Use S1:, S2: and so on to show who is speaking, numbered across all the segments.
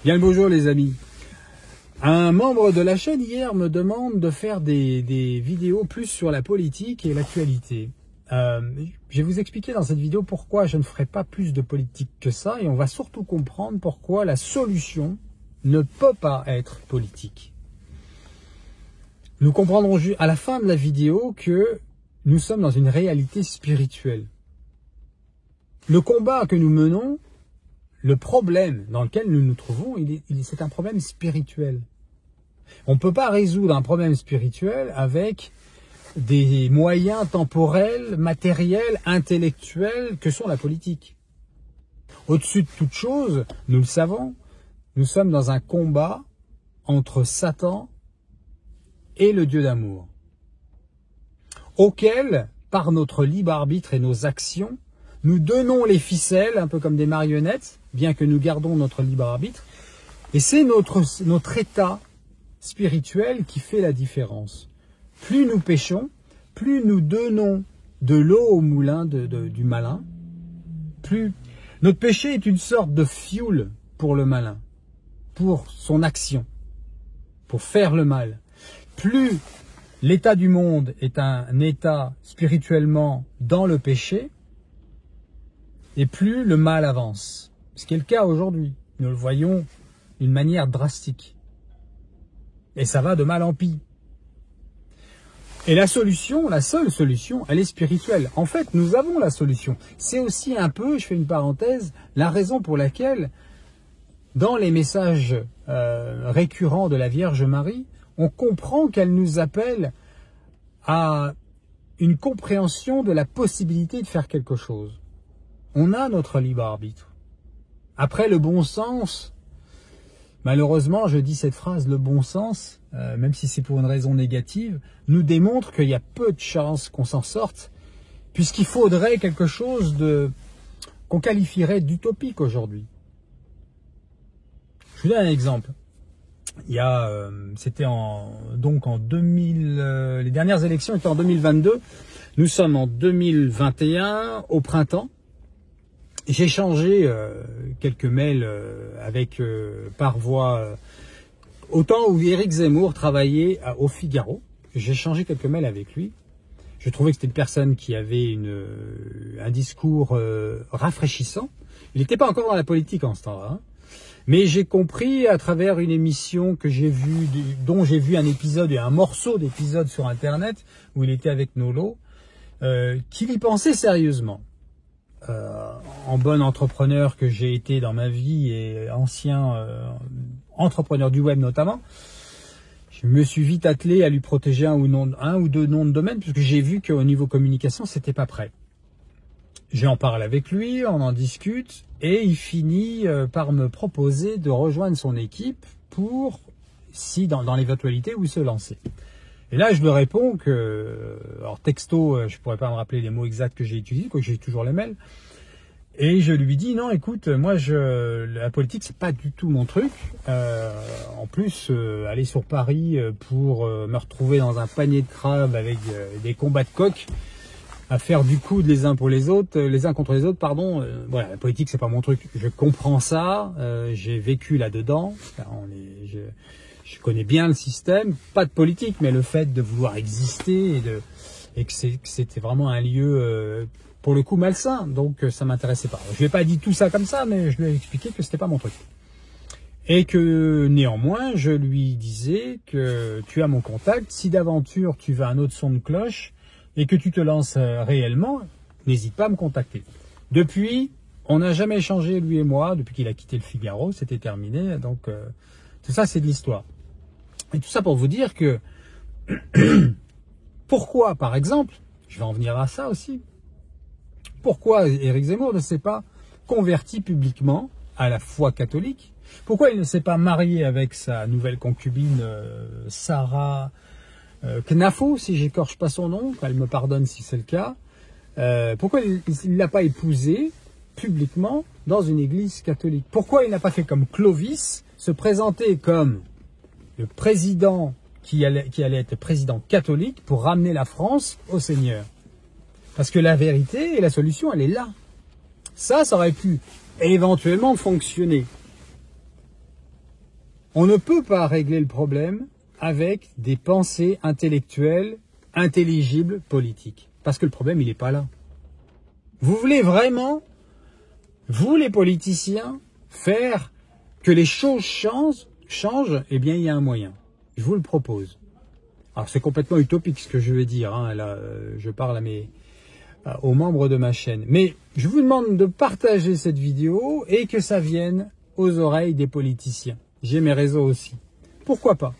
S1: Bien le bonjour les amis. Un membre de la chaîne hier me demande de faire des vidéos plus sur la politique et l'actualité. Je vais vous expliquer dans cette vidéo pourquoi je ne ferai pas plus de politique que ça et on va surtout comprendre pourquoi la solution ne peut pas être politique. Nous comprendrons à la fin de la vidéo que nous sommes dans une réalité spirituelle. Le combat que nous menons, le problème dans lequel nous nous trouvons, c'est un problème spirituel. On ne peut pas résoudre un problème spirituel avec des moyens temporels, matériels, intellectuels que sont la politique. Au-dessus de toute chose, nous le savons, nous sommes dans un combat entre Satan et le Dieu d'amour, auquel, par notre libre arbitre et nos actions, nous donnons les ficelles, un peu comme des marionnettes, bien que nous gardons notre libre arbitre. Et c'est notre état spirituel qui fait la différence. Plus nous péchons, plus nous donnons de l'eau au moulin du malin, plus notre péché est une sorte de fioul pour le malin, pour son action, pour faire le mal. Plus l'état du monde est un état spirituellement dans le péché, et plus le mal avance. Ce qui est le cas aujourd'hui. Nous le voyons d'une manière drastique. Et ça va de mal en pis. Et la solution, la seule solution, elle est spirituelle. En fait, nous avons la solution. C'est aussi un peu, je fais une parenthèse, la raison pour laquelle, dans les messages récurrents de la Vierge Marie, on comprend qu'elle nous appelle à une compréhension de la possibilité de faire quelque chose. On a notre libre arbitre. Après, le bon sens, malheureusement, je dis cette phrase, le bon sens, même si c'est pour une raison négative, nous démontre qu'il y a peu de chances qu'on s'en sorte, puisqu'il faudrait quelque chose qu'on qualifierait d'utopique aujourd'hui. Je vous donne un exemple. C'était donc en 2000, les dernières élections étaient en 2022. Nous sommes en 2021, au printemps. J'ai échangé quelques mails par voie, au temps où Éric Zemmour travaillait au Figaro. J'ai échangé quelques mails avec lui. Je trouvais que c'était une personne qui avait un discours rafraîchissant. Il n'était pas encore dans la politique en ce temps-là, hein. Mais j'ai compris à travers une émission que j'ai vue, dont j'ai vu un épisode et un morceau d'épisode sur Internet, où il était avec Nolo, qu'il y pensait sérieusement. En bon entrepreneur que j'ai été dans ma vie et ancien entrepreneur du web notamment, je me suis vite attelé à lui protéger un ou deux noms de domaine puisque j'ai vu qu'au niveau communication c'était pas prêt. J'en parle avec lui, on en discute et il finit par me proposer de rejoindre son équipe pour, si dans l'éventualité où se lancer. Et là, je lui réponds que, alors texto, je pourrais pas me rappeler les mots exacts que j'ai utilisés, quoique j'ai toujours les mails. Et je lui dis, non, écoute, moi, la politique, c'est pas du tout mon truc. En plus, aller sur Paris pour me retrouver dans un panier de crabes avec des combats de coqs, à faire du coude les uns contre les autres, pardon. Voilà, la politique, c'est pas mon truc. Je comprends ça. J'ai vécu là-dedans. Je connais bien le système, pas de politique, mais le fait de vouloir exister et que c'était vraiment un lieu, pour le coup, malsain. Donc, ça m'intéressait pas. Je lui ai pas dit tout ça comme ça, mais je lui ai expliqué que c'était pas mon truc. Et que, néanmoins, je lui disais que tu as mon contact. Si d'aventure, tu veux un autre son de cloche et que tu te lances réellement, n'hésite pas à me contacter. Depuis, on n'a jamais échangé, lui et moi, depuis qu'il a quitté le Figaro, c'était terminé. Donc, tout ça, c'est de l'histoire. Et tout ça pour vous dire que pourquoi, par exemple, je vais en venir à ça aussi, pourquoi Éric Zemmour ne s'est pas converti publiquement à la foi catholique? Pourquoi il ne s'est pas marié avec sa nouvelle concubine Sarah Knafo, si j'écorche pas son nom, qu'elle me pardonne si c'est le cas? Pourquoi il ne l'a pas épousée publiquement dans une église catholique? Pourquoi il n'a pas fait comme Clovis, se présenter comme le président qui allait être président catholique pour ramener la France au Seigneur? Parce que la vérité et la solution, elle est là. Ça aurait pu éventuellement fonctionner. On ne peut pas régler le problème avec des pensées intellectuelles, intelligibles, politiques. Parce que le problème, il n'est pas là. Vous voulez vraiment, vous les politiciens, faire que les choses changent, eh bien il y a un moyen. Je vous le propose. Alors c'est complètement utopique ce que je vais dire, hein. Là, je parle aux membres de ma chaîne. Mais je vous demande de partager cette vidéo et que ça vienne aux oreilles des politiciens. J'ai mes réseaux aussi. Pourquoi pas?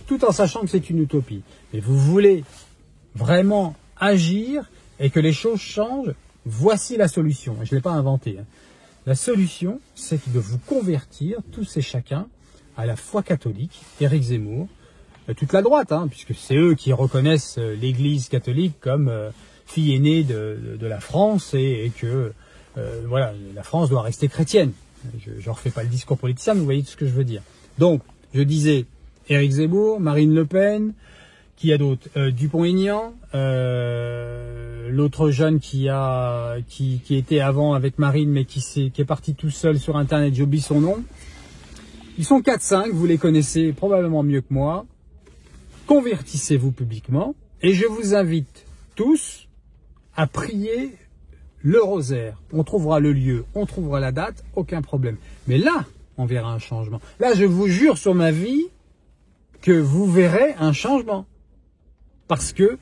S1: Tout en sachant que c'est une utopie. Mais vous voulez vraiment agir et que les choses changent, voici la solution. Je ne l'ai pas inventée, hein. La solution, c'est de vous convertir, tous et chacun, à la foi catholique, Éric Zemmour, toute la droite, hein, puisque c'est eux qui reconnaissent l'Église catholique comme fille aînée de la France et que voilà, la France doit rester chrétienne. Je ne refais pas le discours politicien, mais vous voyez tout ce que je veux dire. Donc, je disais Éric Zemmour, Marine Le Pen, qui a d'autres, Dupont-Aignan, l'autre jeune qui était avant avec Marine, mais qui est parti tout seul sur Internet, j'oublie son nom. Ils sont 4-5, vous les connaissez probablement mieux que moi. Convertissez-vous publiquement et je vous invite tous à prier le rosaire. On trouvera le lieu, on trouvera la date, aucun problème. Mais là, on verra un changement. Là, je vous jure sur ma vie que vous verrez un changement. Parce que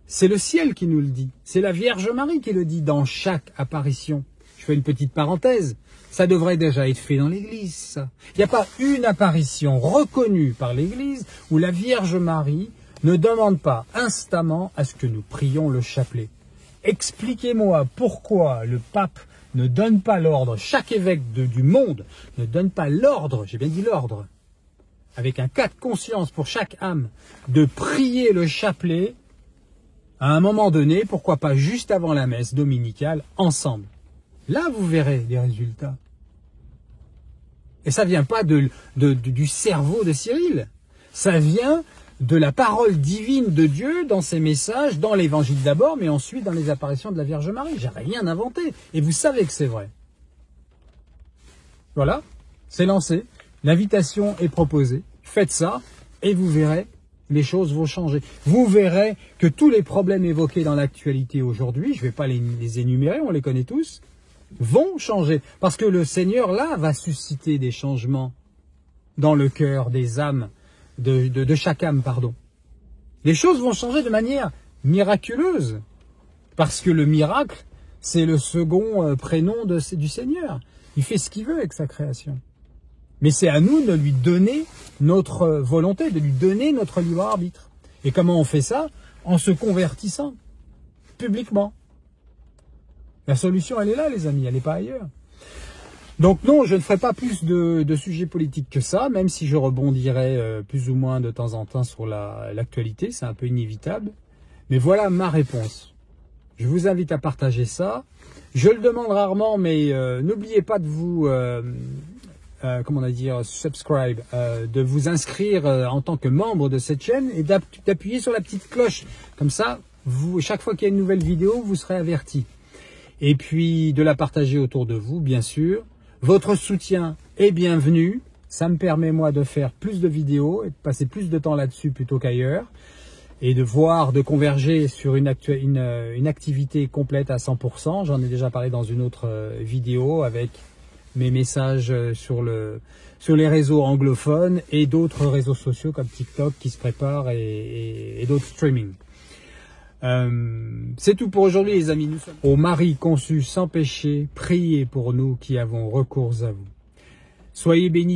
S1: c'est le ciel qui nous le dit. C'est la Vierge Marie qui le dit dans chaque apparition. Je fais une petite parenthèse. Ça devrait déjà être fait dans l'Église, ça. Il n'y a pas une apparition reconnue par l'Église où la Vierge Marie ne demande pas instamment à ce que nous prions le chapelet. Expliquez-moi pourquoi le pape ne donne pas l'ordre, chaque évêque du monde ne donne pas l'ordre, j'ai bien dit l'ordre, avec un cas de conscience pour chaque âme, de prier le chapelet à un moment donné, pourquoi pas juste avant la messe dominicale, ensemble. Là, vous verrez les résultats. Et ça vient pas du cerveau de Cyril. Ça vient de la parole divine de Dieu dans ses messages, dans l'évangile d'abord, mais ensuite dans les apparitions de la Vierge Marie. J'ai rien inventé. Et vous savez que c'est vrai. Voilà, c'est lancé. L'invitation est proposée. Faites ça et vous verrez, les choses vont changer. Vous verrez que tous les problèmes évoqués dans l'actualité aujourd'hui, je ne vais pas les énumérer, on les connaît tous, vont changer. Parce que le Seigneur, là, va susciter des changements dans le cœur des âmes, de chaque âme, pardon. Les choses vont changer de manière miraculeuse. Parce que le miracle, c'est le second prénom du Seigneur. Il fait ce qu'il veut avec sa création. Mais c'est à nous de lui donner notre volonté, de lui donner notre libre arbitre. Et comment on fait ça? En se convertissant publiquement. La solution, elle est là, les amis, elle n'est pas ailleurs. Donc non, je ne ferai pas plus de sujets politiques que ça, même si je rebondirai plus ou moins de temps en temps sur l'actualité, c'est un peu inévitable. Mais voilà ma réponse. Je vous invite à partager ça. Je le demande rarement, mais n'oubliez pas de vous... comment on a dit, subscribe, de vous inscrire en tant que membre de cette chaîne et d'appuyer sur la petite cloche. Comme ça, chaque fois qu'il y a une nouvelle vidéo, vous serez averti. Et puis de la partager autour de vous, bien sûr. Votre soutien est bienvenu. Ça me permet, moi, de faire plus de vidéos et de passer plus de temps là-dessus plutôt qu'ailleurs. Et de converger sur une activité complète à 100%. J'en ai déjà parlé dans une autre vidéo avec mes messages sur les réseaux anglophones et d'autres réseaux sociaux comme TikTok qui se préparent et d'autres streaming. C'est tout pour aujourd'hui, les amis. Nous sommes au Marie conçue sans péché, priez pour nous qui avons recours à vous. Soyez bénis.